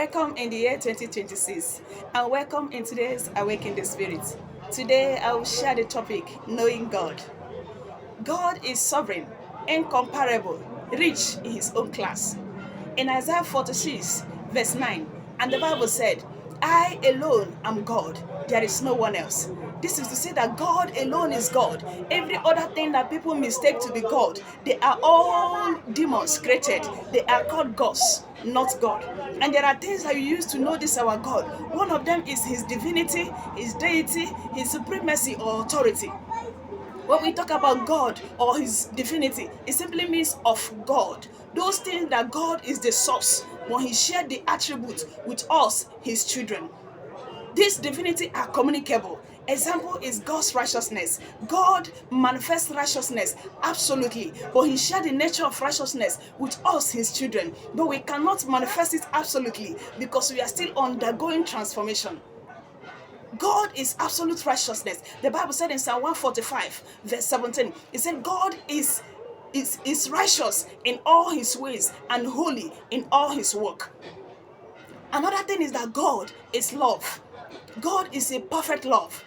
Welcome in the year 2026 and welcome in today's Awaken the Spirit. Today I will share the topic Knowing God. God is sovereign, incomparable, rich in his own class. In Isaiah 46, verse 9, and the Bible said, I alone am God, there is no one else. This is to say that God alone is God. Every other thing that people mistake to be God, they are all demons created. They are called gods, not God. And there are things that you use to know this our God. One of them is his divinity, his deity, his supremacy or authority. When we talk about God or his divinity, it simply means of God. Those things that God is the source, when he shared the attributes with us, his children. These divinity are communicable. Example is God's righteousness. God manifests righteousness, absolutely. But he shared the nature of righteousness with us, his children. But we cannot manifest it absolutely because we are still undergoing transformation. God is absolute righteousness. The Bible said in Psalm 145, verse 17, it said, God is righteous in all his ways and holy in all his work. Another thing is that God is love. God is a perfect love.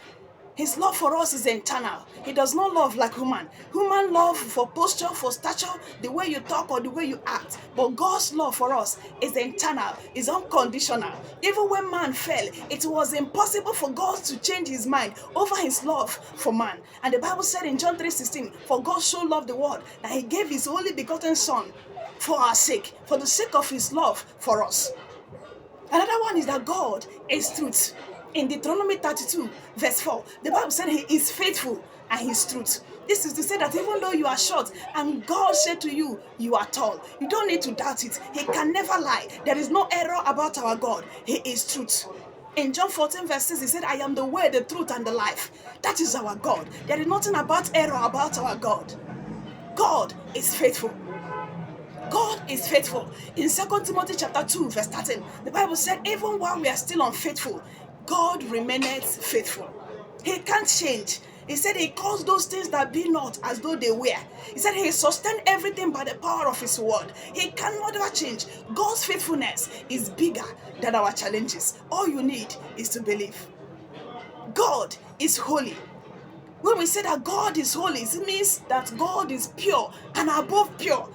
His love for us is internal. He does not love like human. Human love for posture, for stature, the way you talk or the way you act. But God's love for us is internal, is unconditional. Even when man fell, it was impossible for God to change his mind over his love for man. And the Bible said in John 3:16, for God so loved the world that he gave his only begotten son for our sake, for the sake of his love for us. Another one is that God is truth. In Deuteronomy 32, verse 4, the Bible said he is faithful and he's truth. This is to say that even though you are short and God said to you, you are tall, you don't need to doubt it. He can never lie. There is no error about our God. He is truth. In John 14, verse 6, he said, I am the way, the truth, and the life. That is our God. There is nothing about error about our God. God is faithful. God is faithful. In 2 Timothy chapter 2, verse 13, the Bible said, even while we are still unfaithful, God remaineth faithful. He can't change. He said he calls those things that be not as though they were. He said he sustained everything by the power of his word. He cannot ever change. God's faithfulness is bigger than our challenges. All you need is to believe. God is holy. When we say that God is holy, it means that God is pure and above pure.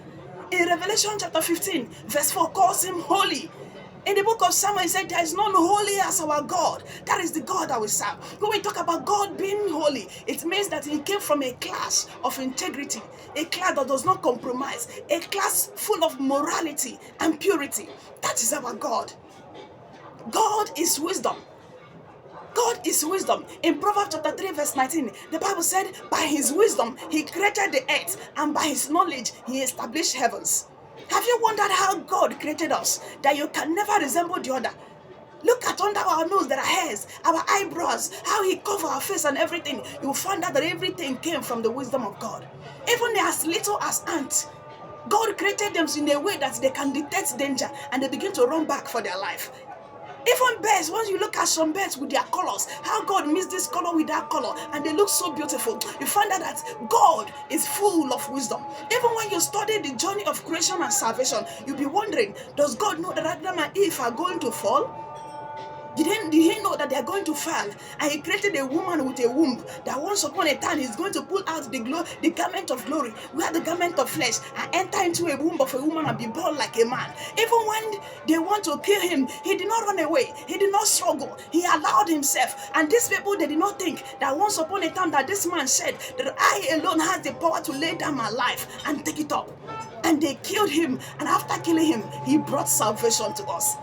In Revelation chapter 15, verse 4 calls him holy. In the book of Samuel, he said, there is none holy as our God. That is the God that we serve. When we talk about God being holy, it means that he came from a class of integrity, a class that does not compromise, a class full of morality and purity. That is our God. God is wisdom. God is wisdom. In Proverbs chapter 3, verse 19, the Bible said, by his wisdom, he created the earth, and by his knowledge, he established heavens. Have you wondered how God created us, that you can never resemble the other? Look at under our nose, there are hairs, our eyebrows, how he covered our face and everything. You will find out that everything came from the wisdom of God. Even as little as ants, God created them in a way that they can detect danger and they begin to run back for their life. Even birds, once you look at some birds with their colors, how God mixed this color with that color, and they look so beautiful, you find out that God is full of wisdom. Even when you study the journey of creation and salvation, you'll be wondering, does God know that Adam and Eve are going to fall? Did he know that they are going to fall? And he created a woman with a womb that once upon a time he's going to pull out the garment of glory, wear the garment of flesh, and enter into a womb of a woman and be born like a man. Even when they want to kill him, he did not run away. He did not struggle. He allowed himself. And these people, they did not think that once upon a time that this man said that I alone has the power to lay down my life and take it up. And they killed him. And after killing him, he brought salvation to us.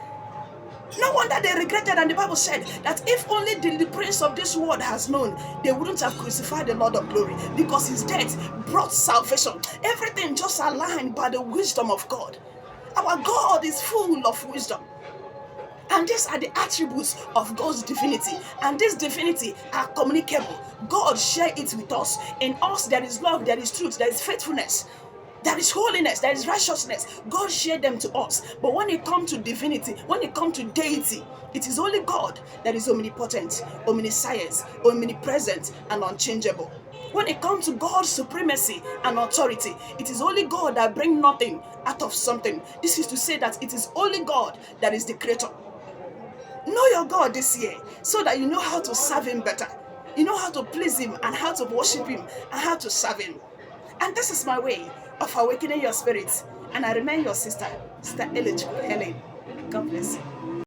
No wonder they regretted, and the Bible said that if only the prince of this world has known, they wouldn't have crucified the Lord of glory, because his death brought salvation. Everything just aligned by the wisdom of God. Our God is full of wisdom. And these are the attributes of God's divinity. And this divinity are communicable. God shared it with us. In us there is love, there is truth, there is faithfulness, there is holiness, there is righteousness. God shared them to us. But when it comes to divinity, when it comes to deity, it is only God that is omnipotent, omniscience, omnipresent, and unchangeable. When it comes to God's supremacy and authority, it is only God that brings nothing out of something. This is to say that it is only God that is the creator. Know your God this year so that you know how to serve him better. You know how to please him and how to worship him and how to serve him. And this is my way of awakening your spirit. And I remain your sister, Sister Elijah Helen. God bless you.